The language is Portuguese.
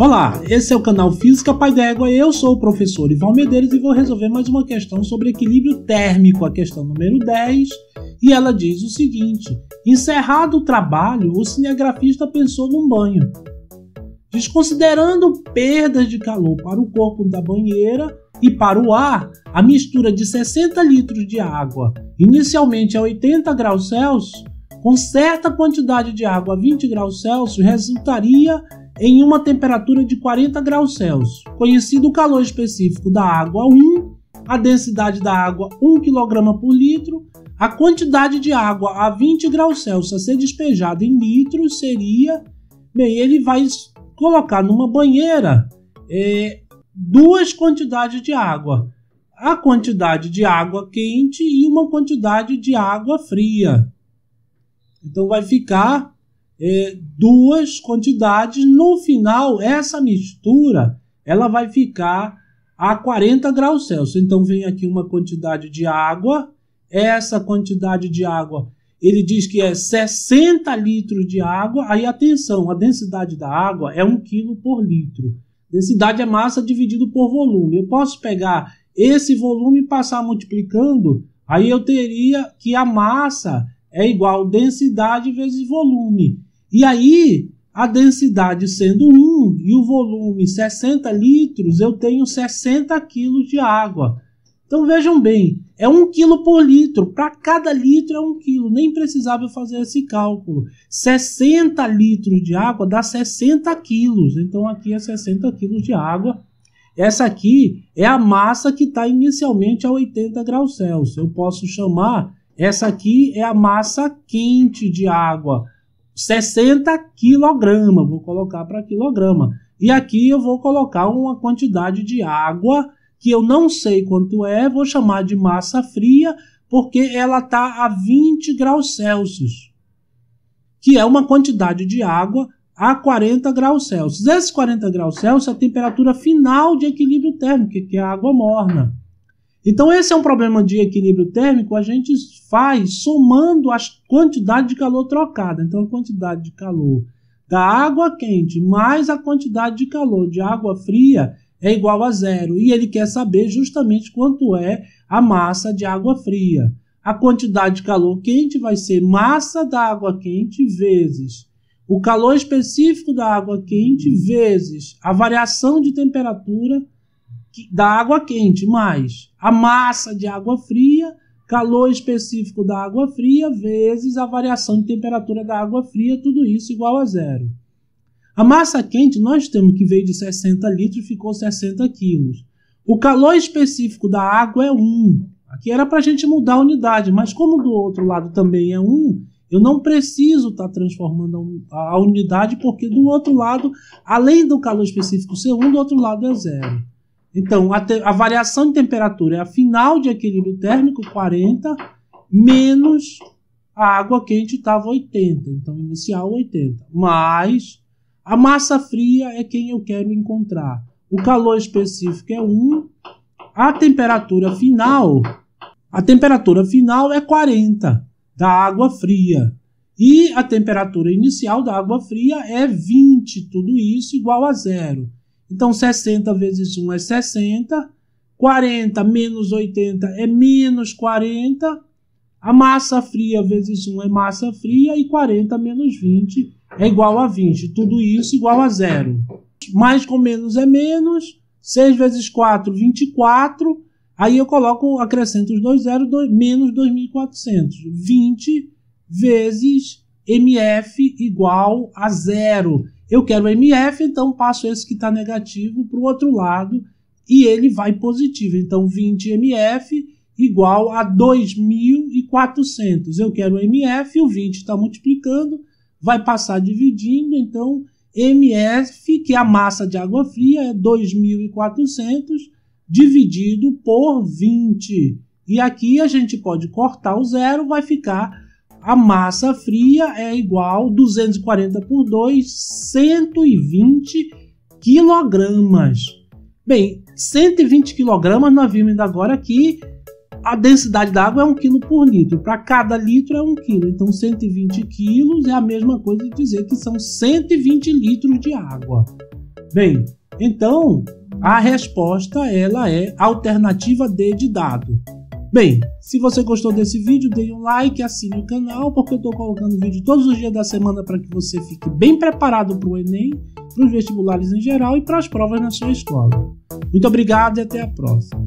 Olá, esse é o canal Física Pai d'Égua, eu sou o professor Ivan Medeiros e vou resolver mais uma questão sobre equilíbrio térmico, a questão número 10, e ela diz o seguinte: encerrado o trabalho, o cinegrafista pensou num banho. Desconsiderando perdas de calor para o corpo da banheira e para o ar, a mistura de 60 litros de água, inicialmente a 80 graus Celsius, com certa quantidade de água a 20 graus Celsius, resultaria em uma temperatura de 40 graus Celsius. Conhecido o calor específico da água 1, a densidade da água 1 kg por litro, a quantidade de água a 20 graus Celsius a ser despejada em litros seria... Bem, ele vai colocar numa banheira duas quantidades de água. A quantidade de água quente e uma quantidade de água fria. Então vai ficar duas quantidades. No final, essa mistura ela vai ficar a 40 graus Celsius. Então vem aqui uma quantidade de água. Essa quantidade de água, ele diz que é 60 litros de água. Aí atenção, a densidade da água é 1 kg por litro. Densidade é massa dividido por volume. Eu posso pegar esse volume e passar multiplicando. Aí eu teria que a massa é igual a densidade vezes volume. E aí, a densidade sendo 1 e o volume 60 litros, eu tenho 60 kg de água. Então vejam bem, é 1 kg por litro. Para cada litro é 1 kg. Nem precisava eu fazer esse cálculo. 60 litros de água dá 60 quilos. Então aqui é 60 kg de água. Essa aqui é a massa que está inicialmente a 80 graus Celsius. Eu posso chamar... Essa aqui é a massa quente de água, 60 kg, vou colocar para quilograma. E aqui eu vou colocar uma quantidade de água, que eu não sei quanto é, vou chamar de massa fria, porque ela está a 20 graus Celsius, que é uma quantidade de água a 40 graus Celsius. Esses 40 graus Celsius é a temperatura final de equilíbrio térmico, que é a água morna. Então esse é um problema de equilíbrio térmico, a gente faz somando as quantidades de calor trocada. Então a quantidade de calor da água quente mais a quantidade de calor de água fria é igual a zero. E ele quer saber justamente quanto é a massa de água fria. A quantidade de calor quente vai ser massa da água quente vezes o calor específico da água quente vezes a variação de temperatura da água quente, mais a massa de água fria, calor específico da água fria, vezes a variação de temperatura da água fria, tudo isso igual a zero. A massa quente nós temos que veio de 60 litros e ficou 60 quilos. O calor específico da água é 1. Aqui era para a gente mudar a unidade, mas como do outro lado também é 1, eu não preciso estar transformando a unidade, porque do outro lado, além do calor específico ser 1, do outro lado é 0. Então, a variação de temperatura é a final de equilíbrio térmico, 40, menos a água quente estava 80. Então, inicial 80. Mais a massa fria é quem eu quero encontrar. O calor específico é 1. A temperatura final é 40 da água fria. E a temperatura inicial da água fria é 20. Tudo isso igual a zero. Então, 60 vezes 1 é 60, 40 menos 80 é menos 40, a massa fria vezes 1 é massa fria e 40 menos 20 é igual a 20. Tudo isso igual a zero. Mais com menos é menos, 6 vezes 4, 24, aí eu acrescento os dois zeros, menos 2.400. 20 vezes MF igual a zero. Eu quero MF, então passo esse que está negativo para o outro lado e ele vai positivo. Então 20 MF igual a 2.400. Eu quero MF, o 20 está multiplicando, vai passar dividindo. Então MF, que é a massa de água fria, é 2.400 dividido por 20. E aqui a gente pode cortar o zero, vai ficar... A massa fria é igual a 240 por 2, 120 quilogramas. Bem, 120 quilogramas nós vimos ainda agora que a densidade da água é 1 kg por litro. Para cada litro é 1 kg. Então 120 quilos é a mesma coisa de dizer que são 120 litros de água. Bem, então a resposta ela é alternativa D de dado. Bem, se você gostou desse vídeo, dê um like, assine o canal, porque eu estou colocando vídeo todos os dias da semana para que você fique bem preparado para o Enem, para os vestibulares em geral e para as provas na sua escola. Muito obrigado e até a próxima.